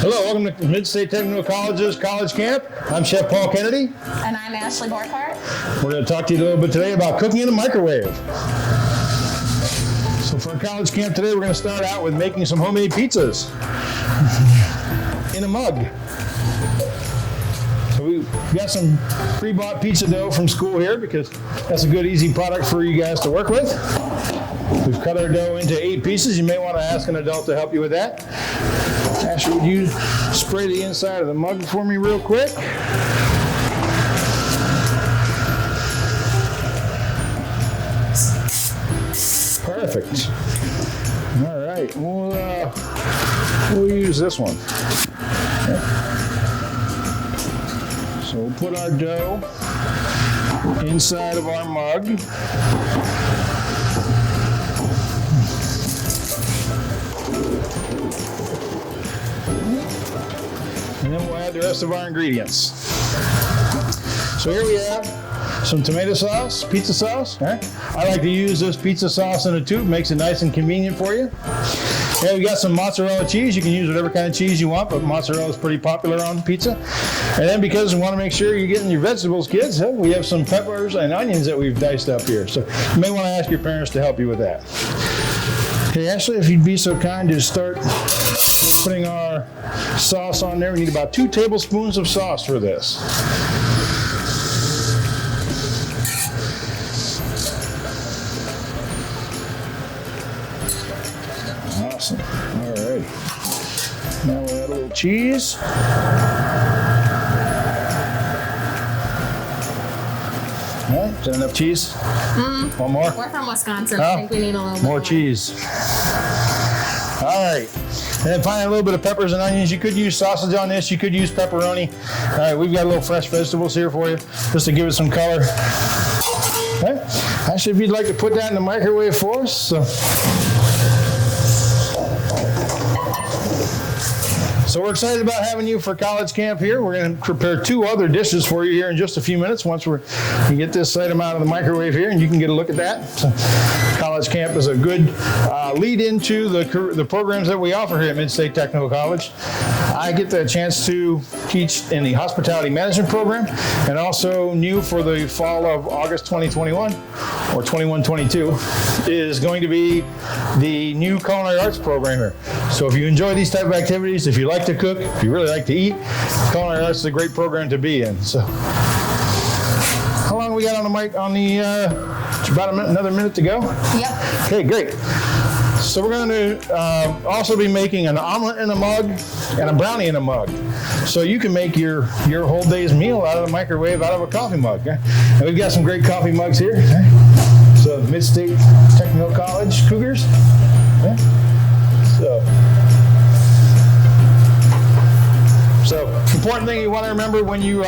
Hello, welcome to Mid-State Technical College's College Camp. I'm Chef Paul Kennedy. And I'm Ashley Borkhardt. We're going to talk to you a little bit today about cooking in a microwave. So for our college camp today, we're going to start out with making some homemade pizzas in a mug. So we've got some pre-bought pizza dough from school here because that's a good, easy product for you guys to work with. We've cut our dough into 8 pieces. You may want to ask an adult to help you with that. Ashley, would you spray the inside of the mug for me real quick? Perfect. All right, we'll use this one. Okay. So we'll put our dough inside of our mug. And then we'll add the rest of our ingredients. So here we have some tomato sauce, pizza sauce. Right? I like to use this pizza sauce in a tube, makes it nice and convenient for you. And we got some mozzarella cheese. You can use whatever kind of cheese you want, but mozzarella is pretty popular on pizza. And then because we want to make sure you're getting your vegetables, kids, we have some peppers and onions that we've diced up here. So you may want to ask your parents to help you with that. Okay, Ashley, if you'd be so kind to start putting our sauce on there. We need about 2 tablespoons of sauce for this. Awesome. All right. Now we'll add a little cheese. All right, is that enough cheese? One more? We're from Wisconsin. I think we need a little more bit cheese. All right. And then finally, a little bit of peppers and onions. You could use sausage on this. You could use pepperoni. All right, we've got a little fresh vegetables here for you, just to give it some color. Okay. Actually, if you'd like to put that in the microwave for us. So we're excited about having you for college camp here. We're going to prepare 2 other dishes for you here in just a few minutes once we get this item out of the microwave here, and you can get a look at that. So college camp is a good lead into the programs that we offer here at Mid-State Technical College. I get the chance to teach in the hospitality management program, and also new for the fall of August 2021 or 21-22 is going to be the new culinary arts program here. So if you enjoy these type of activities, if you like to cook, if you really like to eat, culinary arts is a great program to be in. So how long we got on the mic it's about another minute to go? Yep. Okay, great. So we're going to also be making an omelet in a mug and a brownie in a mug. So you can make your whole day's meal out of the microwave, out of a coffee mug. Okay? And we've got some great coffee mugs here. Okay? So Mid-State Technical College Cougars. Okay? So important thing you want to remember when you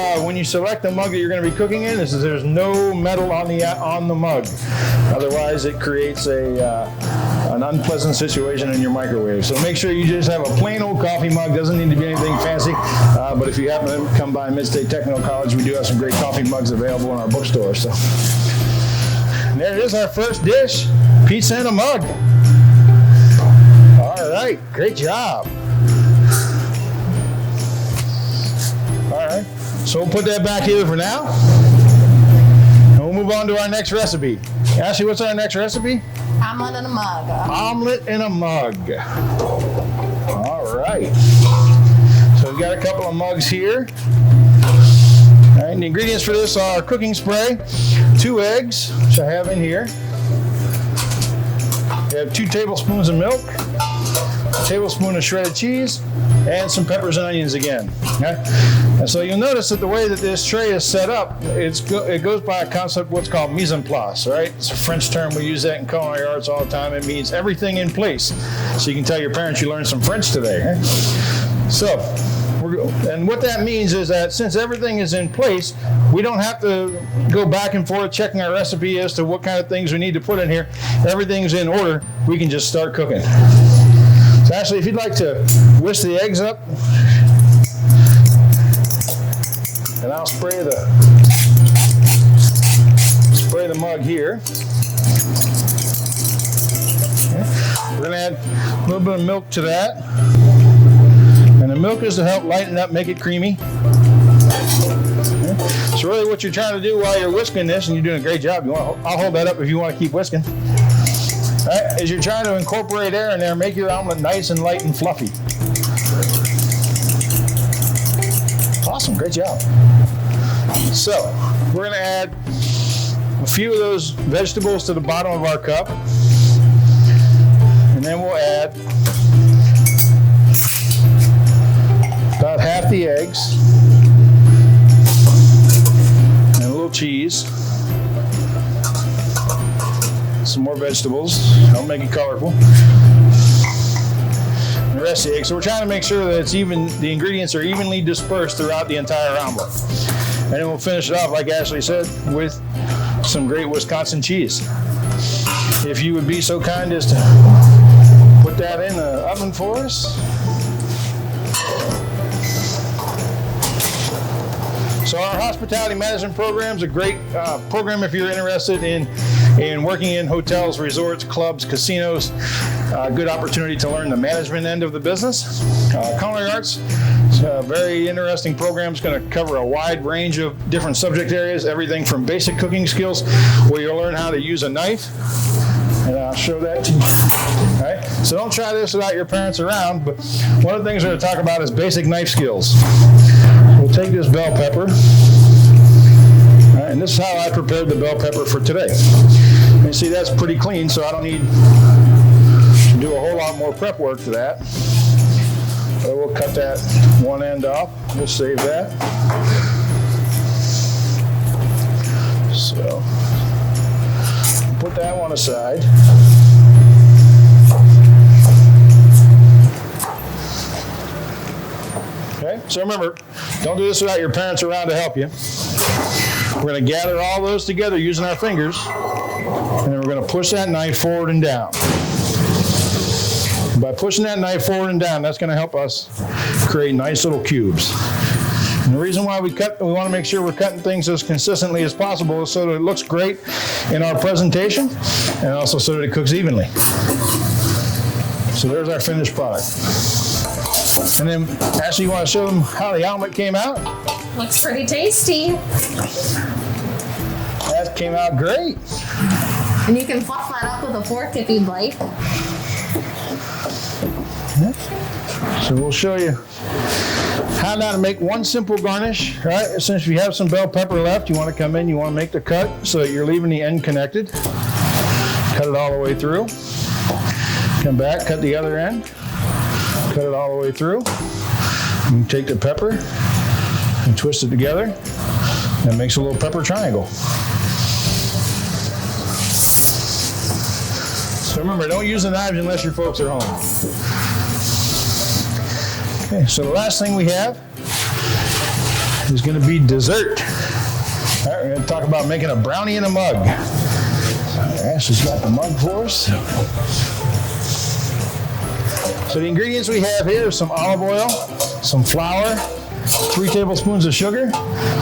select the mug that you're going to be cooking in is that there's no metal on the mug. Otherwise, it creates an unpleasant situation in your microwave. So make sure you just have a plain old coffee mug. Doesn't need to be anything fancy. But if you happen to come by Mid-State Technical College, we do have some great coffee mugs available in our bookstore. So and there it is, our first dish, pizza in a mug. All right, great job. All right, so we'll put that back here for now. And we'll move on to our next recipe. Ashley, what's our next recipe? Omelet in a mug. Omelet in a mug. All right. So we've got a couple of mugs here. All right, and the ingredients for this are cooking spray, 2 eggs, which I have in here. We have 2 tablespoons of milk, a tablespoon of shredded cheese, and some peppers and onions again. Okay? And so you'll notice that the way that this tray is set up, it goes by a concept what's called mise en place, right? It's a French term. We use that in culinary arts all the time. It means everything in place. So you can tell your parents you learned some French today. Okay? So, and what that means is that since everything is in place, we don't have to go back and forth checking our recipe as to what kind of things we need to put in here. Everything's in order. We can just start cooking. So Ashley, if you'd like to whisk the eggs up, and I'll spray the mug here. Okay. We're going to add a little bit of milk to that. And the milk is to help lighten it up, make it creamy. So really what you're trying to do while you're whisking this, and you're doing a great job, I'll hold that up if you want to keep whisking, all right, is you're trying to incorporate air in there, make your omelet nice and light and fluffy. Awesome, great job. So we're going to add a few of those vegetables to the bottom of our cup, and then we'll add about half the eggs and a little cheese, some more vegetables, I'll make it colorful, and the rest of the eggs. So we're trying to make sure that it's even, the ingredients are evenly dispersed throughout the entire omelet. And then we'll finish it off, like Ashley said, with some great Wisconsin cheese. If you would be so kind as to put that in the oven for us. So our hospitality management program is a great program if you're interested in working in hotels, resorts, clubs, casinos. Good opportunity to learn the management end of the business. Culinary Arts is a very interesting program. It's going to cover a wide range of different subject areas, everything from basic cooking skills, where you'll learn how to use a knife, and I'll show that to you. All right? So don't try this without your parents around, but one of the things we're going to talk about is basic knife skills. We'll take this bell pepper, all right, and this is how I prepared the bell pepper for today. You see that's pretty clean, so I don't need to do a whole lot more prep work to that. But we'll cut that one end off. We'll save that. So put that one aside. Okay, so remember, don't do this without your parents around to help you. We're going to gather all those together using our fingers, and then we're going to push that knife forward and down. By pushing that knife forward and down, that's going to help us create nice little cubes. And the reason why we want to make sure we're cutting things as consistently as possible is so that it looks great in our presentation, and also so that it cooks evenly. So there's our finished product. And then, Ashley, you want to show them how the omelet came out? Looks pretty tasty. That came out great. And you can fluff that up with a fork if you'd like. So we'll show you how now to make one simple garnish. Right? Since you have some bell pepper left, you want to come in, you want to make the cut so that you're leaving the end connected. Cut it all the way through. Come back, cut the other end. Cut it all the way through. And take the pepper and twist it together. And it makes a little pepper triangle. So remember, don't use the knives unless your folks are home. Okay, so the last thing we have is going to be dessert. All right, we're going to talk about making a brownie in a mug. So Ashley's got the mug for us. So the ingredients we have here are some olive oil, some flour, 3 tablespoons of sugar.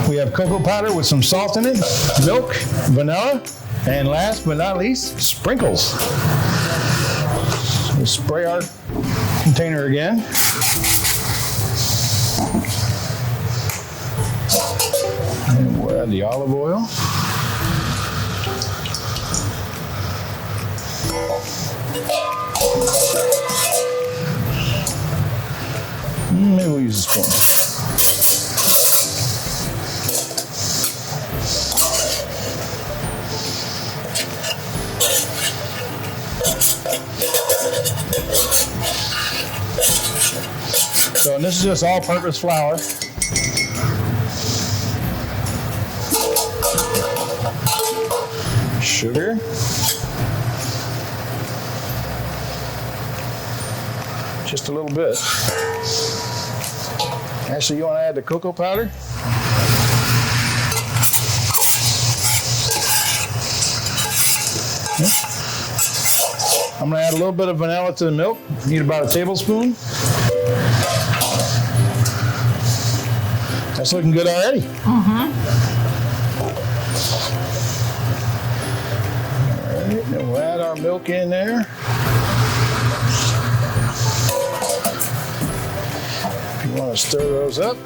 We have cocoa powder with some salt in it, milk, vanilla, and last but not least, sprinkles. We'll spray our container again. And we'll add the olive oil. Maybe we'll use a spoon. So, and this is just all-purpose flour. Sugar. Just a little bit. Actually, you want to add the cocoa powder? I'm going to add a little bit of vanilla to the milk. Need about a tablespoon. That's looking good already. Mm-hmm. All right, then we'll add our milk in there. If you want to stir those up.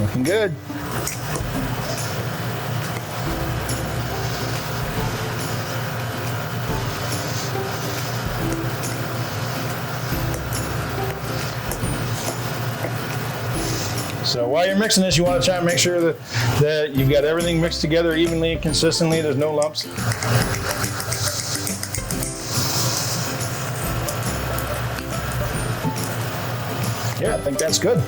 Looking good. So while you're mixing this, you want to try and make sure that you've got everything mixed together evenly and consistently. There's no lumps. Yeah, I think that's good.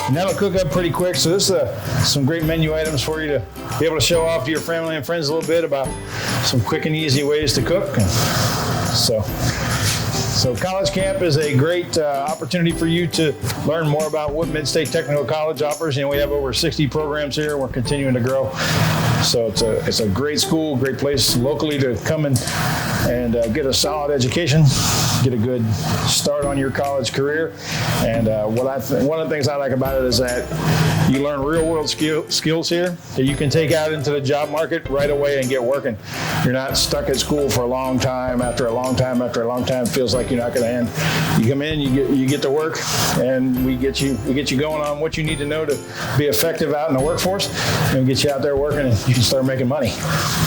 And that'll cook up pretty quick. So this is some great menu items for you to be able to show off to your family and friends a little bit about some quick and easy ways to cook. And so College Camp is a great opportunity for you to learn more about what Mid-State Technical College offers. You know, we have over 60 programs here. We're continuing to grow. So it's a great school, great place locally to come and get a solid education, get a good start on your college career. And one of the things I like about it is that you learn real world skills here that you can take out into the job market right away and get working. You're not stuck at school for a long time. After a long time, it feels like you're not going to end. You come in, you get to work, and we get you going on what you need to know to be effective out in the workforce, and we get you out there working, and you can start making money.